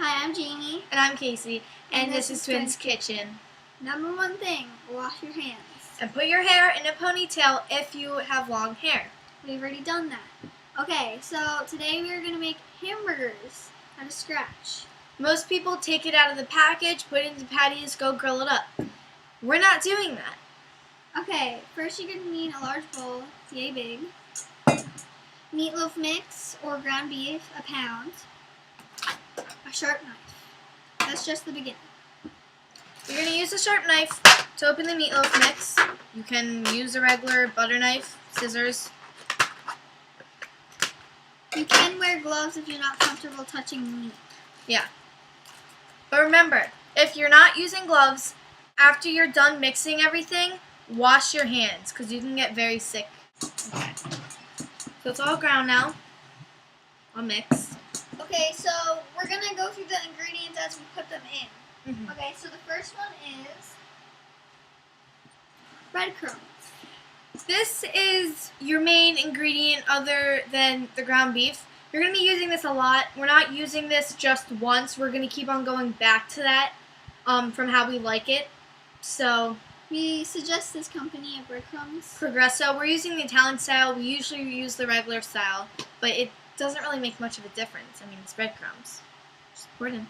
Hi, I'm Jamie. And I'm Casey, and this is Twins Kitchen. Number one thing, wash your hands. And put your hair in a ponytail if you have long hair. We've already done that. Okay, so today we are going to make hamburgers out of scratch. Most people take it out of the package, put it into patties, go grill it up. We're not doing that. Okay, first you're going to need a large bowl, it's yay big. Meatloaf mix or ground beef, a pound. A sharp knife. That's just the beginning. You're going to use a sharp knife to open the meatloaf mix. You can use a regular butter knife, scissors. You can wear gloves if you're not comfortable touching meat. Yeah. But remember, if you're not using gloves, after you're done mixing everything, wash your hands because you can get very sick. Okay. So it's all ground now. I'll mix. Okay, so we're going to go through the ingredients as we put them in. Mm-hmm. Okay, so the first one is breadcrumbs. This is your main ingredient other than the ground beef. You're going to be using this a lot. We're not using this just once. We're going to keep on going back to that from how we like it. So We suggest this company of breadcrumbs. Progresso. We're using the Italian style. We usually use the regular style, but it doesn't really make much of a difference. I mean, it's breadcrumbs. Just pour it in.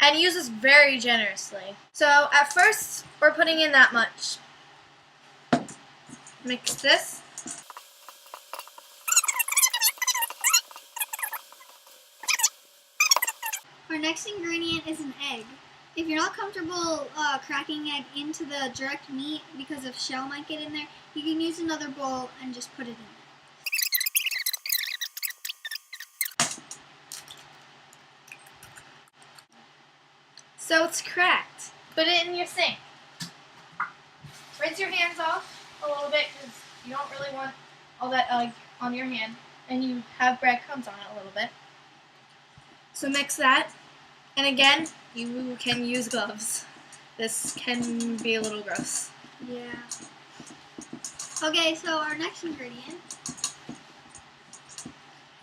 And use this very generously. So at first, we're putting in that much. Mix this. Our next ingredient is an egg. If you're not comfortable cracking egg into the direct meat because of shell might get in there, you can use another bowl and just put it in there. So it's cracked. Put it in your sink. Rinse your hands off a little bit because you don't really want all that egg on your hand. And you have breadcrumbs on it a little bit. So mix that. And again, you can use gloves. This can be a little gross. Yeah. Okay, so our next ingredient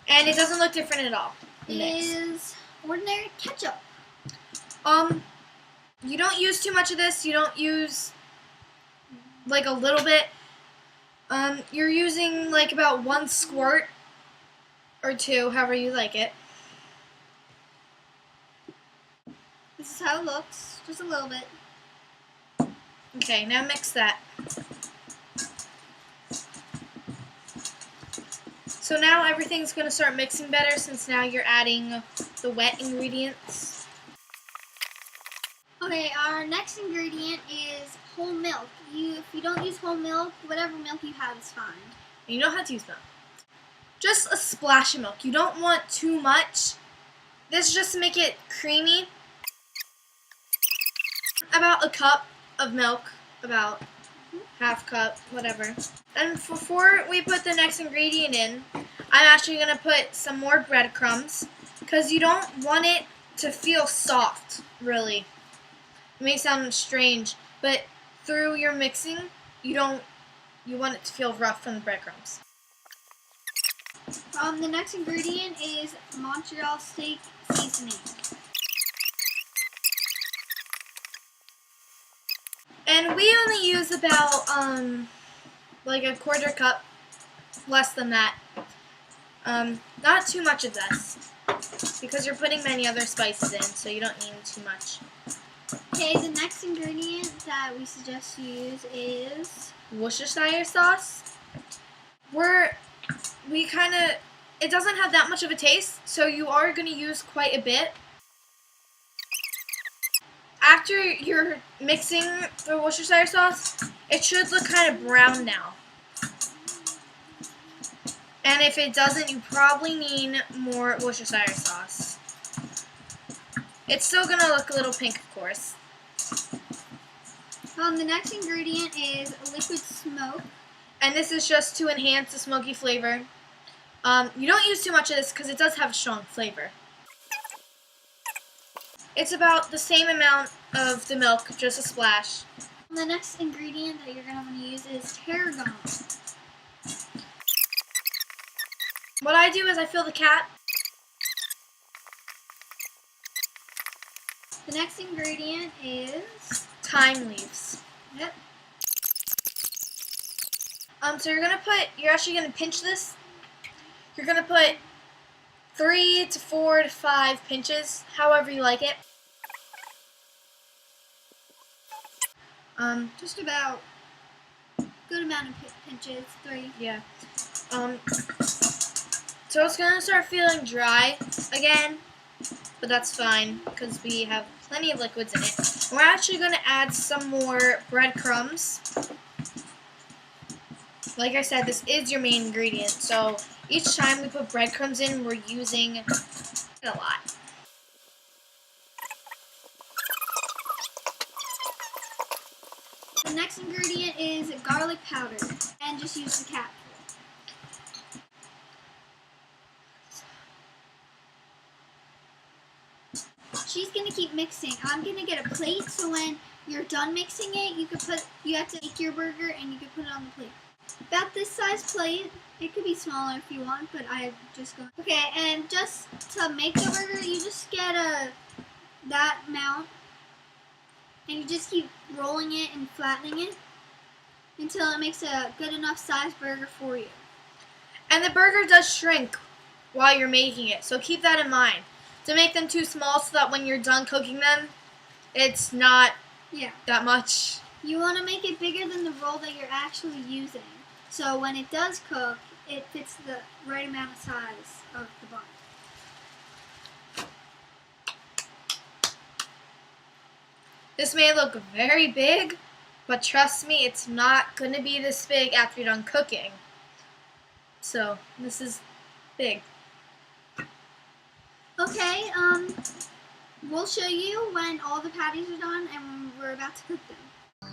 And it doesn't look different at all. is ordinary ketchup. You don't use too much of this. You don't use like a little bit. You're using like about 1 squirt or 2, however you like it. This is how it looks, just a little bit. Okay, now mix that. So now everything's going to start mixing better since now you're adding the wet ingredients. Okay, our next ingredient is whole milk. If you don't use whole milk, whatever milk you have is fine. And you don't have to use milk. Just a splash of milk. You don't want too much. This is just to make it creamy. About a cup of milk, about half cup, whatever. And before we put the next ingredient in, I'm actually going to put some more breadcrumbs because you don't want it to feel soft, really. It may sound strange, but through your mixing, you want it to feel rough from the breadcrumbs. The next ingredient is Montreal steak seasoning. And we only use about like a 1/4 cup, less than that. Not too much of this because you're putting many other spices in, so you don't need too much. Okay, the next ingredient that we suggest you use is Worcestershire sauce. It doesn't have that much of a taste, so you are going to use quite a bit. After you're mixing the Worcestershire sauce, it should look kind of brown now. And if it doesn't, you probably need more Worcestershire sauce. It's still going to look a little pink, of course. The next ingredient is liquid smoke. And this is just to enhance the smoky flavor. You don't use too much of this because it does have a strong flavor. It's about the same amount of the milk, just a splash. The next ingredient that you're going to want to use is tarragon. What I do is I fill the cap The next ingredient is thyme leaves. Yep. So you're actually gonna pinch this. You're gonna put 3 to 4 to 5 pinches, however you like it. Just about good amount of pinches, 3. Yeah. So it's gonna start feeling dry again, but that's fine because we have plenty of liquids in it. We're actually gonna add some more breadcrumbs. Like I said, this is your main ingredient, so each time we put breadcrumbs in, we're using it a lot. The next ingredient is garlic powder, and just use the cap. She's gonna keep mixing. I'm gonna get a plate so when you're done mixing it, you have to make your burger and you can put it on the plate. About this size plate. It could be smaller if you want, but I just go. Okay, and just to make the burger, you just get that amount, and you just keep rolling it and flattening it until it makes a good enough size burger for you. And the burger does shrink while you're making it, so keep that in mind. Don't make them too small so that when you're done cooking them, it's not that much. You want to make it bigger than the roll that you're actually using. So when it does cook, it fits the right amount of size of the bun. This may look very big, but trust me, it's not going to be this big after you're done cooking. So, this is big. Okay, we'll show you when all the patties are done and when we're about to cook them.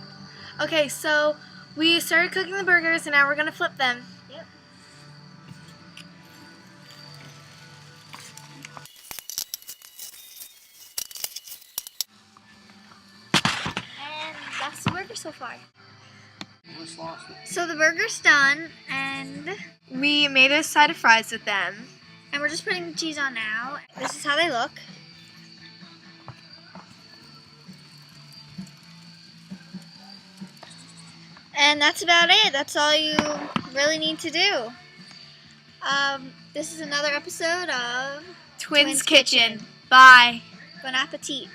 Okay, so we started cooking the burgers and now we're going to flip them. Yep. And that's the burger so far. So the burger's done, and We made a side of fries with them. we're just putting the cheese on now. This is how they look. And that's about it. That's all you really need to do. This is another episode of Twins Kitchen. Bye. Bon appetit.